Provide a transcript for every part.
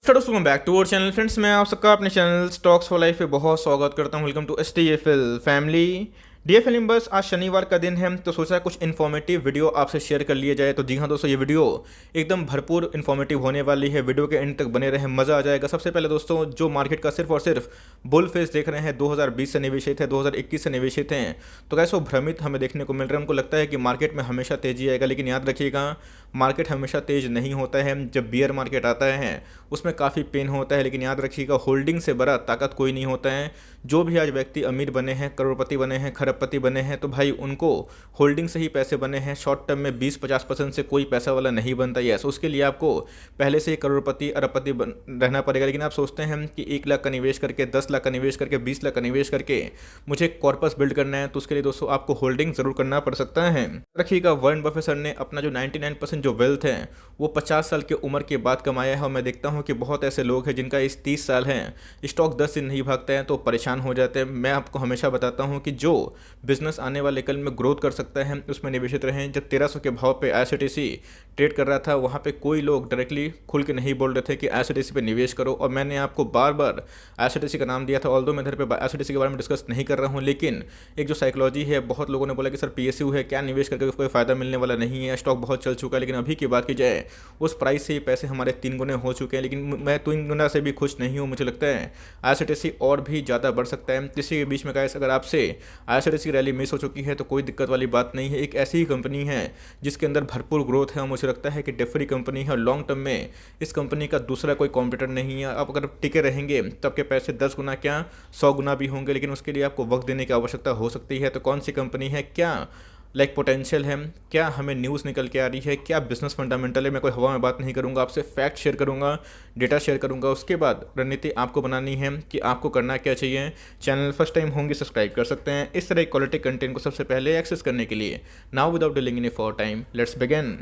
Welcome back to our channel friends. मैं आप सबका अपने चैनल स्टॉक्स फॉर लाइफ पे बहुत स्वागत करता हूं। Welcome to STFL family. DFL members, आज शनिवार का दिन है तो सोचा कुछ इन्फॉर्मेटिव वीडियो आपसे शेयर कर लिया जाए। तो जी हाँ दोस्तों, ये वीडियो एकदम भरपूर इन्फॉर्मेटिव होने वाली है। वीडियो के एंड तक बने रहे, मज़ा आ जाएगा। सबसे पहले दोस्तों, जो मार्केट का सिर्फ और सिर्फ बुल फेस देख रहे हैं, 2020 से निवेशित है, 2021 से निवेशित हैं, तो कैसे वो भ्रमित हमें देखने को मिल रहा है। हमको लगता है कि मार्केट में हमेशा तेजी आएगा, लेकिन याद रखिएगा मार्केट हमेशा तेज नहीं होता है। जब बियर मार्केट आता है उसमें काफ़ी पेन होता है, लेकिन याद रखिएगा होल्डिंग से बड़ा ताकत कोई नहीं होता है। जो भी आज व्यक्ति अमीर बने हैं, करोड़पति बने हैं, खरबपति बने हैं, तो भाई उनको होल्डिंग से ही पैसे बने हैं। शॉर्ट टर्म में 20-50% से कोई पैसा वाला नहीं बनता। यस, उसके लिए आपको पहले से ही करोड़पति अरबपति रहना पड़ेगा। लेकिन आप सोचते हैं कि 1 लाख का निवेश करके, 10 लाख का निवेश करके, 20 लाख का निवेश करके मुझे कॉर्पस बिल्ड करना है, तो उसके लिए दोस्तों आपको होल्डिंग ज़रूर करना पड़ सकता है। रखिएगा वॉरेन बफेट सर ने अपना जो 99% जो वेल्थ है वो 50 साल की उम्र के बाद कमाया है। और मैं देखता हूँ कि बहुत ऐसे लोग हैं जिनका इस 30 साल है, स्टॉक 10 दिन नहीं भागते हैं तो परेशान हो जाते हैं। मैं आपको हमेशा बताता हूँ कि जो बिजनेस आने वाले कल में ग्रोथ कर सकता है उसमें निवेशित रहें। जब 1300 के भाव पे IRCTC ट्रेड कर रहा था, वहाँ पे कोई लोग डायरेक्टली खुल के नहीं बोल रहे थे कि IRCTC पे निवेश करो। और मैंने आपको बार बार IRCTC का नाम दिया था। ऑल्दो मैं इधर पे IRCTC के बारे में डिस्कस नहीं कर रहा हूँ, लेकिन एक जो साइकोलॉजी है, बहुत लोगों ने बोला कि सर PSU है, क्या निवेश करके कोई फ़ायदा मिलने वाला नहीं है, स्टॉक बहुत चल चुका है। लेकिन अभी की बात की जाए, उस प्राइस से ही पैसे हमारे 3 गुने हो चुके हैं। लेकिन मैं 3 गुना से भी खुश नहीं हूँ। मुझे लगता है IRCTC और भी ज़्यादा बढ़ सकता है। इसी के बीच में गाइस, अगर आपसे IRCTC की रैली मिस हो चुकी है तो कोई दिक्कत वाली बात नहीं है। एक ऐसी ही कंपनी है जिसके अंदर भरपूर ग्रोथ है और मुझे लगता है कि डेफरी कंपनी है और लॉन्ग टर्म में इस कंपनी का दूसरा कोई कॉम्पिटिटर नहीं है। आप अगर टिके रहेंगे तो आपके पैसे 10 गुना क्या 100 गुना भी होंगे, लेकिन उसके लिए आपको वक्त देने की आवश्यकता हो सकती है। तो कौन सी कंपनी है, क्या पोटेंशियल है, क्या हमें न्यूज़ निकल के आ रही है, क्या बिजनेस फंडामेंटल है, मैं कोई हवा में बात नहीं करूंगा, आपसे फैक्ट शेयर करूंगा, डेटा शेयर करूंगा। उसके बाद रणनीति आपको बनानी है कि आपको करना क्या चाहिए। चैनल फर्स्ट टाइम होंगे सब्सक्राइब कर सकते हैं इस तरह क्वालिटी कंटेंट को सबसे पहले एक्सेस करने के लिए। Now without delaying any for time, let's begin.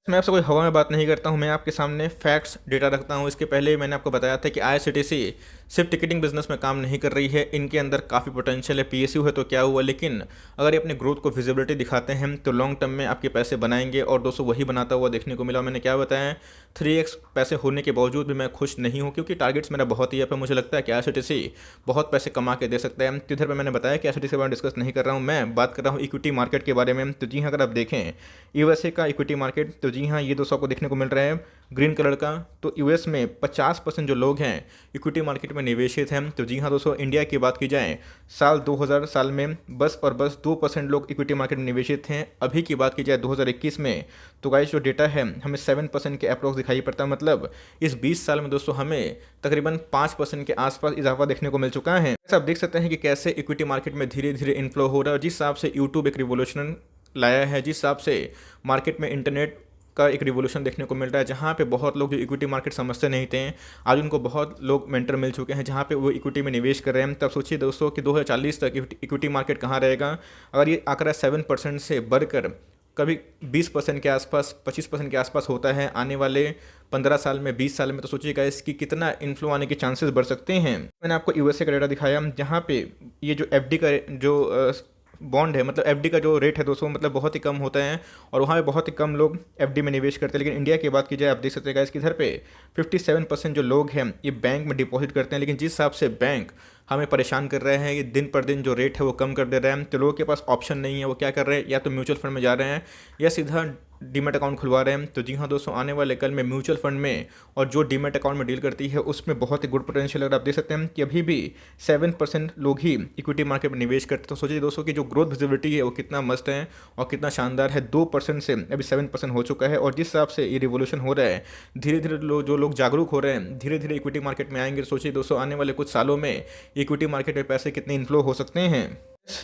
मैं आपसे कोई हवा में बात नहीं करता हूँ, मैं आपके सामने फैक्ट्स डेटा रखता हूँ। इसके पहले मैंने आपको बताया था कि IRCTC सिर्फ टिकटिंग बिजनेस में काम नहीं कर रही है, इनके अंदर काफ़ी पोटेंशियल है। PSU है तो क्या हुआ, लेकिन अगर ये अपने ग्रोथ को विजिबिलिटी दिखाते हैं तो लॉन्ग टर्म में आपके पैसे बनाएंगे। और दोस्तों वही बनाता हुआ देखने को मिला। मैंने क्या बताया, 3x पैसे होने के बावजूद भी मैं खुश नहीं हूँ, क्योंकि टारगेट्स मेरा बहुत ही है। पर मुझे लगता है कि IRCTC बहुत पैसे कमा के दे सकता है। तो इधर पर मैंने बताया कि IRCTC के बारे में डिस्कस नहीं कर रहा हूँ, मैं बात कर रहा हूँ इक्विटी मार्केट के बारे में। तो जी हाँ, अगर आप देखें USA का इक्विटी मार्केट, तो जी हाँ ये दोस्तों आपको देखने को मिल रहा है ग्रीन कलर का। तो US में 50% जो लोग हैं इक्विटी मार्केट में निवेशित हैं। तो जी हाँ दोस्तों, इंडिया की बात की जाए, साल 2000 साल में बस और बस 2% लोग इक्विटी मार्केट में निवेशित हैं। अभी की बात की जाए 2021 में, तो गाइस जो डेटा है हमें 7% के अप्रोक्स दिखाई पड़ता है। मतलब इस 20 साल में दोस्तों हमें तकरीबन 5% के आसपास इजाफा देखने को मिल चुका है। आप देख सकते हैं कि कैसे इक्विटी मार्केट में धीरे धीरे इनफ्लो हो रहा है। जिस हिसाब से यूट्यूब एक रिवोल्यूशन लाया है, जिस हिसाब से मार्केट में इंटरनेट का एक रिवोल्यूशन देखने को मिल रहा है, जहाँ पे बहुत लोग जो इक्विटी मार्केट समझते नहीं थे, आज उनको बहुत लोग मेंटर मिल चुके हैं जहाँ पे वो इक्विटी में निवेश कर रहे हैं। तब सोचिए दोस्तों कि 2040 तक इक्विटी मार्केट कहाँ रहेगा। अगर ये आंकड़ा 7% से बढ़कर कभी 20% के आसपास, 25% के आसपास होता है आने वाले 15 साल में, 20 साल में, तो सोचिएगा इसकी कितना इन्फ्लो आने के चांसेस बढ़ सकते हैं। मैंने आपको USA का डेटा दिखाया, जहाँ पे ये जो FD का जो बॉन्ड है, मतलब FD का जो रेट है दोस्तों, मतलब बहुत ही कम होता है और वहाँ पे बहुत ही कम लोग FD में निवेश करते हैं। लेकिन इंडिया की बात की जाए, आप देख सकते हैं इसके इधर पे 57% जो लोग हैं ये बैंक में डिपॉजिट करते हैं। लेकिन जिस हिसाब से बैंक हमें परेशान कर रहे हैं, ये दिन पर दिन जो रेट है वो कम कर दे रहे हैं, तो लोगों के पास ऑप्शन नहीं है। वो क्या कर रहे हैं, या तो म्यूचुअल फंड में जा रहे हैं या सीधा डीमेट अकाउंट खुलवा रहे हैं। तो जी हाँ दोस्तों, आने वाले कल में म्यूचुअल फंड में और जो डीमेट अकाउंट में डील करती है उसमें बहुत ही गुड पोटेंशियल। अगर आप देख सकते हैं कि अभी भी 7% लोग ही इक्विटी मार्केट में निवेश करते हैं। तो सोचिए दोस्तों कि जो ग्रोथ विजिबिलिटी है वो कितना मस्त है और कितना शानदार है। 2% से अभी 7% हो चुका है। और जिस हिसाब से ये रिवोल्यूशन हो रहा है, धीरे धीरे जो लोग जागरूक हो रहे हैं, धीरे धीरे इक्विटी मार्केट में आएंगे। सोचिए दोस्तों, आने वाले कुछ सालों में इक्विटी मार्केट में पैसे कितने इन्फ्लो हो सकते हैं।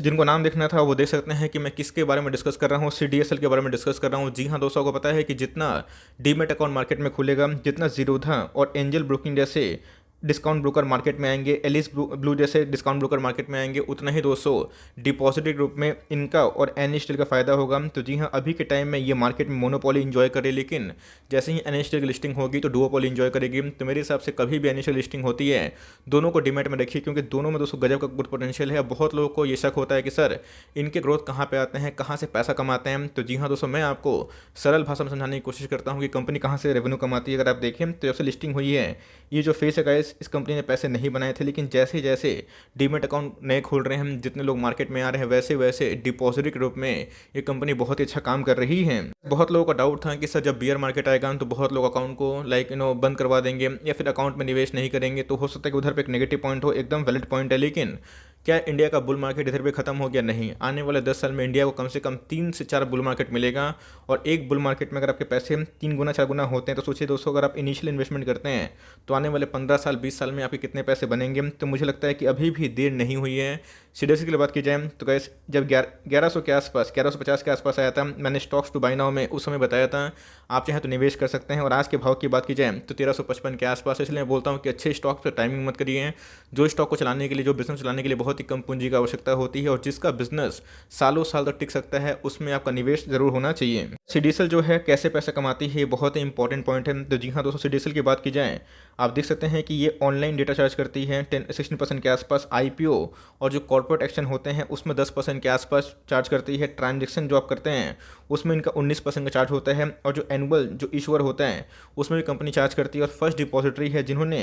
जिनको नाम देखना था वो देख सकते हैं कि मैं किसके बारे में डिस्कस कर रहा हूँ, CDSL के बारे में डिस्कस कर रहा हूँ। जी हाँ दोस्तों, को पता है कि जितना डीमेट अकाउंट मार्केट में खुलेगा, जितना जीरोधा और एंजल ब्रोकिंग जैसे डिस्काउंट ब्रोकर मार्केट में आएंगे, एलिस ब्लू जैसे डिस्काउंट ब्रोकर मार्केट में आएंगे, उतना ही दोस्तों डिपॉजिटरी ग्रुप में इनका और एन स्टील का फायदा होगा। तो जी हाँ, अभी के टाइम में ये मार्केट में मोनोपोली इंजॉय करे, लेकिन जैसे ही एन स्टील की लिस्टिंग होगी तो डुओपोली इंजॉय करेगी। तो मेरे हिसाब से कभी भी एन स्टील लिस्टिंग होती है, दोनों को डिमेट में रखिए, क्योंकि दोनों में दोस्तों गजब का ग्रोथ पोटेंशियल है। बहुत लोगों को ये शक होता है कि सर इनके ग्रोथ कहाँ पे आते हैं, कहाँ से पैसा कमाते हैं। तो जी हाँ दोस्तों, मैं आपको सरल भाषा में समझाने की कोशिश करता हूँ कि कंपनी कहाँ से रेवेन्यू कमाती है। अगर आप देखें तो जब से लिस्टिंग हुई है, ये जो फेस है गाइस, इस कंपनी ने पैसे नहीं बनाए थे, लेकिन जैसे जैसे डीमेट अकाउंट नए खोल रहे हैं, जितने लोग मार्केट में आ रहे हैं, वैसे वैसे डिपॉजिटरी के रूप में ये कंपनी बहुत ही अच्छा काम कर रही है। बहुत लोगों का डाउट था कि सर जब बियर मार्केट आएगा तो बहुत लोग अकाउंट को बंद करवा देंगे या फिर अकाउंट में निवेश नहीं करेंगे, तो हो सकता है कि उधर पे एक नेगेटिव पॉइंट हो। एकदम वैलिड पॉइंट है, लेकिन क्या इंडिया का बुल मार्केट इधर पे खत्म हो गया? नहीं, आने वाले 10 साल में इंडिया को कम से कम 3 से 4 बुल मार्केट मिलेगा। और एक बुल मार्केट में अगर आपके पैसे 3 गुना 4 गुना होते हैं, तो सोचिए दोस्तों, अगर आप इनिशियल इन्वेस्टमेंट करते हैं तो आने वाले 15 साल 20 साल में आपके कितने पैसे बनेंगे। तो मुझे लगता है कि अभी भी देर नहीं हुई है। सीडीएस की बात की जाए तो गैस, जब 1100 के आसपास, 1150 के आसपास आया था, मैंने स्टॉक्स टू बाय नाउ में उस समय बताया था आप चाहें तो निवेश कर सकते हैं। और आज के भाव की बात की जाए तो 1355 के आसपास है। इसलिए मैं बोलता हूँ कि अच्छे स्टॉक पर टाइमिंग मत करिए। जो स्टॉक को चलाने के लिए, जो बिजनेस चलाने के लिए बहुत ही कम पूंजी की आवश्यकता होती है और जिसका बिजनेस सालों साल तक टिक सकता है, उसमें आपका निवेश जरूर होना चाहिए। सीडीएसएल जो है कैसे पैसा कमाती है, ये बहुत ही इंपॉर्टेंट पॉइंट है। तो जी हाँ दोस्तों, सीडीएसएल की बात की जाए, आप देख सकते हैं कि ये ऑनलाइन डेटा चार्ज करती है 16% के आसपास। आईपीओ और जो कॉर्पोरेट एक्शन होते हैं उसमें 10% के आसपास चार्ज करती है। ट्रांजेक्शन जो आप करते हैं उसमें इनका 19% का चार्ज होता है। और जो एनुअल जो इशूअर होता है उसमें भी कंपनी चार्ज करती है। और फर्स्ट डिपॉजिटरी है जिन्होंने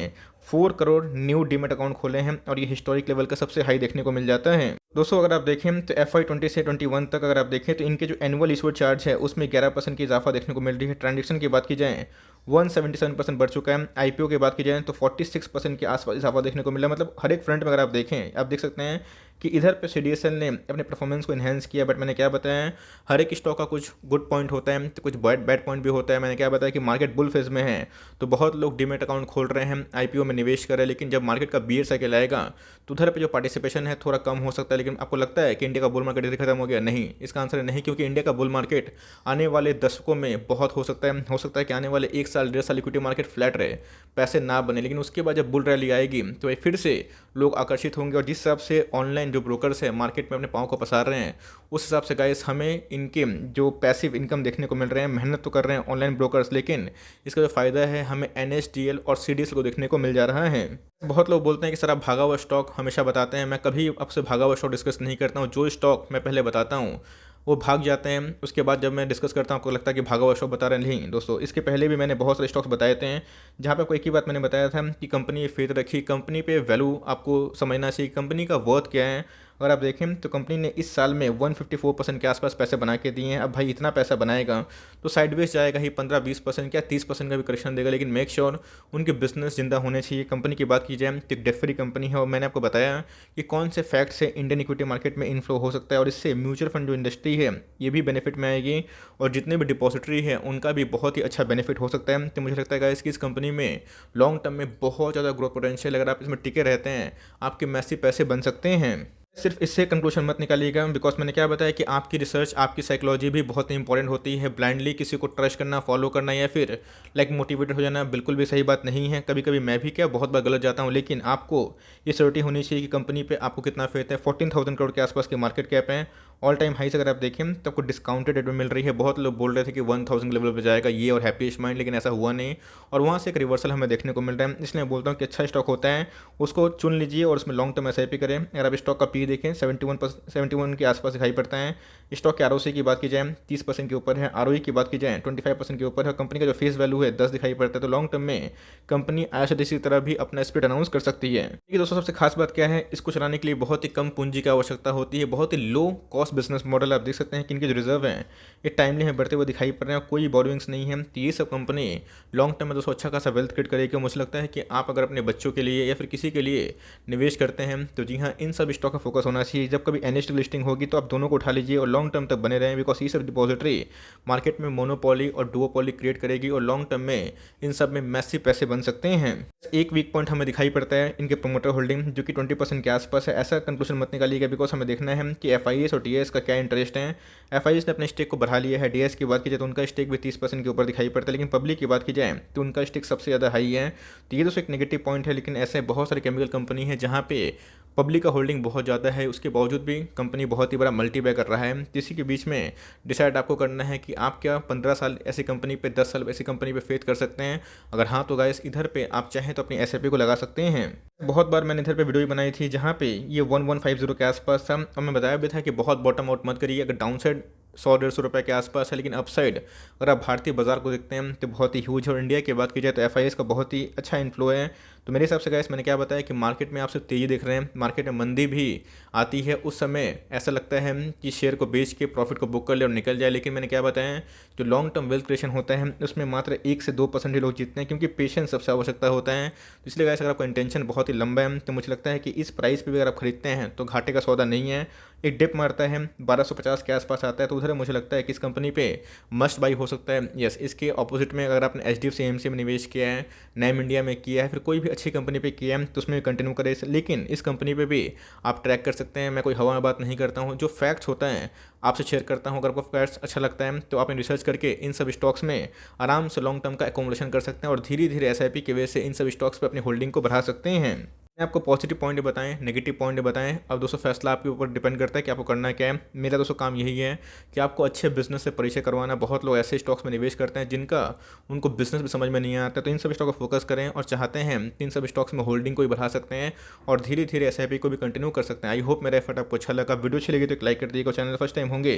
4 करोड़ न्यू डीमेट अकाउंट खोले हैं, और ये हिस्टोरिक लेवल का सबसे हाई देखने को मिल जाता है। दोस्तों अगर आप देखें तो FY20 से 21 तक अगर आप देखें तो इनके जो एनुअल इशूअर चार्ज है उसमें 11% की इजाफा देखने को मिल रही है। ट्रांजेक्शन की बात की जाए 177% बढ़ चुका है। आईपीओ की बात की जाए तो 46% के आसपास इजाफा देखने को मिला। मतलब हर एक फ्रंट में अगर आप देखें, आप देख सकते हैं कि इधर पे सीडीएसएल ने अपने परफॉर्मेंस को इन्हेंस किया। बट मैंने क्या बताया, हर एक स्टॉक का कुछ गुड पॉइंट होता है तो कुछ बैड पॉइंट भी होता है। मैंने क्या बताया कि मार्केट बुल फेज में है तो बहुत लोग डीमेट अकाउंट खोल रहे हैं, आईपीओ में निवेश कर रहे हैं, लेकिन जब मार्केट का बियर साइकिल आएगा तो उधर पे जो पार्टिसिपेशन है थोड़ा कम हो सकता है। लेकिन आपको लगता है कि इंडिया का बुल मार्केट इधर खत्म हो गया? नहीं, इसका आंसर है नहीं, क्योंकि इंडिया का बुल मार्केट आने वाले दशकों में बहुत हो सकता है कि आने वाले 1 साल 1.5 साल इक्विटी मार्केट फ्लैट रहे, पैसे ना बने, लेकिन उसके बाद जब बुल रैली आएगी तो फिर से लोग आकर्षित होंगे। और जिस हिसाब से ऑनलाइन जो ब्रोकर्स है मार्केट में अपने पाँव को पसार रहे हैं, उस हिसाब से गाइस हमें इनके जो पैसिव इनकम देखने को मिल रहे हैं, मेहनत तो कर रहे हैं ऑनलाइन ब्रोकर्स, लेकिन इसका जो फायदा है हमें NSDL और CDSL को देखने को मिल जा रहा है। बहुत लोग बोलते हैं कि सर आप भागा हुआ स्टॉक हमेशा बताते हैं। मैं कभी आपसे भागा हुआ स्टॉक डिस्कस नहीं करता हूँ। जो स्टॉक मैं पहले बताता हूँ वो भाग जाते हैं, उसके बाद जब मैं डिस्कस करता हूँ आपको लगता है कि भागा हुआ स्टॉक बता रहे हैं। नहीं दोस्तों, इसके पहले भी मैंने बहुत सारे स्टॉक्स बताए थे जहाँ पे आपको एक ही बात मैंने बताया था कि कंपनी फेथ रखी, कंपनी पे वैल्यू आपको समझना चाहिए, कंपनी का वर्थ क्या है। अगर आप देखें तो कंपनी ने इस साल में 154% के आसपास पैसे बना के दिए हैं। अब भाई इतना पैसा बनाएगा तो साइडवेज जाएगा ही, 15-20% क्या 30% का भी करेक्शन देगा, लेकिन मेक श्योर उनके बिजनेस जिंदा होने चाहिए। कंपनी की बात की जाए तो एक डेट फ्री कंपनी है, और मैंने आपको बताया कि कौन से फैक्ट से इंडियन इक्विटी मार्केट में इनफ्लो हो सकता है, और इससे म्यूचुअल फंड जो इंडस्ट्री है ये भी बेनिफिट में आएगी, और जितने भी डिपॉजिटरी है उनका भी बहुत ही अच्छा बेनिफिट हो सकता है। तो मुझे लगता है गाइस कि इस कंपनी में लॉन्ग टर्म में बहुत ज़्यादा ग्रोथ पोटेंशियल, अगर आप इसमें टिके रहते हैं आपके मैसिव पैसे बन सकते हैं। सिर्फ इससे कंक्लूजन मत निकालिएगा, बिकॉज मैंने क्या बताया कि आपकी रिसर्च, आपकी साइकोलॉजी भी बहुत ही इंपॉर्टेंट होती है। ब्लाइंडली किसी को ट्रस्ट करना, फॉलो करना या फिर मोटिवेटेड हो जाना बिल्कुल भी सही बात नहीं है। कभी कभी मैं भी क्या बहुत बार गलत जाता हूँ, लेकिन आपको ये श्योरिटी होनी चाहिए कि कंपनी पे आपको कितना फेथ है। 14,000 करोड़ के आसपास की मार्केट कैप है, ऑल टाइम हाई से अगर आप देखें तो आपको डिस्काउंटेड रेट में मिल रही है। बहुत लोग बोल रहे थे कि 1000 लेवल पर जाएगा ये और हैप्पीएस्ट माइंड, लेकिन ऐसा हुआ नहीं, और वहाँ से एक रिवर्सल हमें देखने को मिल रहा है। इसलिए मैं बोलता हूँ कि अच्छा स्टॉक होता है उसको चुन लीजिए और उसमें लॉन्ग टर्म SIP करें। अगर आप स्टॉक का पी देखें 71 के आसपास दिखाई पड़ता है। स्टॉक के ROC की बात की जाए 30% के ऊपर है, ROE की बात की जाए 25% के ऊपर है। कंपनी का जो फेस वैल्यू है 10 दिखाई पड़ता है। तो लॉन्ग टर्म में कंपनी IRCTC की तरह भी अपना स्प्लिट अनाउंस कर सकती है। ठीक है दोस्तों, सबसे खास बात क्या है, इसको चलाने के लिए बहुत ही कम पूंजी की आवश्यकता होती है, बहुत ही लो कॉस्ट बिजनेस मॉडल। आप देख सकते हैं कि इनके जो रिजर्व हैं ये टाइमली है बढ़ते हुए दिखाई पड़ रहे हैं, कोई बोरोइंग्स नहीं है। तो ये सब कंपनी लॉन्ग टर्म में दोस्तों अच्छा खासा वेल्थ क्रिएट करेगी। मुझे लगता है कि आप अगर अपने बच्चों के लिए या फिर किसी के लिए निवेश करते हैं तो जी हाँ, इन सब स्टॉक का फोकस होना चाहिए। जब कभी NSE लिस्टिंग होगी तो आप दोनों को उठा लीजिए और लॉन्ग टर्म तक बने रहें, बिकॉज ये सब डिपॉजिटरी मार्केट में मोनोपोली और डुओपोली क्रिएट करेगी और लॉन्ग टर्म में इन सब में मैसिव पैसे बन सकते हैं। एक वीक पॉइंट हमें दिखाई पड़ता है इनके प्रोमोटर होल्डिंग जो कि 20% के आसपास है। ऐसा कंक्लूजन मत निकालिएगा, बिकॉज हमें देखना है कि FIS और डीएस का क्या इंटरेस्ट है। एफआईएस ने अपने स्टेक को बढ़ा लिया है। डीएस की बात की जाए तो उनका स्टेक भी 30% के ऊपर दिखाई पड़ता है, लेकिन पब्लिक की बात की जाए तो उनका स्टेक सबसे ज़्यादा हाई है। तो ये दोस्तों एक नेगेटिव पॉइंट है, लेकिन ऐसे बहुत सारी केमिकल कंपनी है जहाँ पे पब्लिक का होल्डिंग बहुत ज़्यादा है, उसके बावजूद भी कंपनी बहुत ही बड़ा मल्टीबाय कर रहा है। तो इसी के बीच में डिसाइड आपको करना है कि आप क्या 15 साल ऐसी कंपनी पे, 10 साल ऐसी कंपनी पे फेथ कर सकते हैं। अगर हाँ तो गाइस इधर पे आप चाहें तो अपनी एसआईपी को लगा सकते हैं। बहुत बार मैंने इधर पे वीडियो भी बनाई थी जहाँ पे ये 1150 के आसपास था, और मैं बताया भी था कि बहुत बॉटम आउट मत करिए। अगर डाउन साइड 100-150 रुपये के आसपास है, लेकिन अपसाइड अगर आप भारतीय बाजार को देखते हैं तो बहुत ही ह्यूज है। और इंडिया की बात की जाए तो एफआईएस का बहुत ही अच्छा इन्फ्लो है। तो मेरे हिसाब से गाइस मैंने क्या बताया कि मार्केट में आप सिर्फ तेज़ी देख रहे हैं, मार्केट में मंदी भी आती है, उस समय ऐसा लगता है कि शेयर को बेच के प्रॉफिट को बुक कर ले और निकल जाए। लेकिन मैंने क्या बताया, जो लॉन्ग टर्म वेल्थ क्रिएशन होता है उसमें मात्र 1 से 2% ही लोग जीतते हैं, क्योंकि पेशेंस सबसे आवश्यकता होता है। तो इसलिए गाइस अगर आपका इंटेंशन बहुत ही लंबा है तो मुझे लगता है कि इस प्राइस पे भी अगर आप खरीदते हैं तो घाटे का सौदा नहीं है। एक डिप मारता है 1250 के आसपास आता है, तो उधर मुझे लगता है कि इस कंपनी पे मस्ट बाई हो सकता है। यस, इसके ऑपोजिट में अगर आपने एचडीएफसी एएमसी में निवेश किया है, नैम इंडिया में किया है, फिर कोई भी अच्छी कंपनी पे किया है तो उसमें कंटिन्यू करें। लेकिन इस कंपनी पे भी आप ट्रैक कर सकते हैं। मैं कोई हवा में बात नहीं करता हूँ, जो फैक्ट्स होता है आपसे शेयर करता हूँ। अगर आपको फैक्ट्स अच्छा लगता है तो आप रिसर्च करके इन सब स्टॉक्स में आराम से लॉन्ग टर्म का एकोमोडेशन कर सकते हैं और धीरे धीरे एसआईपी की वजह से इन सब स्टॉक्स पे अपनी होल्डिंग को बढ़ा सकते हैं। आपको पॉजिटिव पॉइंट बताएं, नेगेटिव पॉइंट बताएं। अब दोस्तों फैसला आपके ऊपर डिपेंड करता है कि आपको करना क्या है। मेरा दोस्तों काम यही है कि आपको अच्छे बिजनेस से परिचय करवाना। बहुत लोग ऐसे स्टॉक्स में निवेश करते हैं जिनका उनको बिजनेस भी समझ में नहीं आता, तो इन सब स्टॉक को फोकस करें और चाहते हैं इन सब स्टॉक्स में होल्डिंग को भी बढ़ा सकते हैं और धीरे धीरे एसआईपी को भी कंटिन्यू कर सकते हैं। आई होप मेरा एफर्ट आपको अच्छा लगा। वीडियो अच्छी लगी तो एक लाइक कर दीजिएगा। चैनल फर्स्ट टाइम होंगे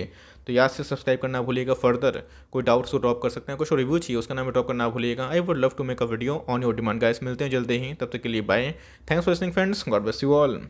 तो याद से सब्सक्राइब करना भूलिएगा। फर्दर कोई डाउट्स को ड्रॉप कर सकते हैं, कुछ रिव्यू चाहिए उसका नाम ड्रॉप करना भूलिएगा। I would love to make a video on your demand guys. मिलते हैं जल्दी ही, तब तक के लिए bye. Thanks for listening friends, God bless you all.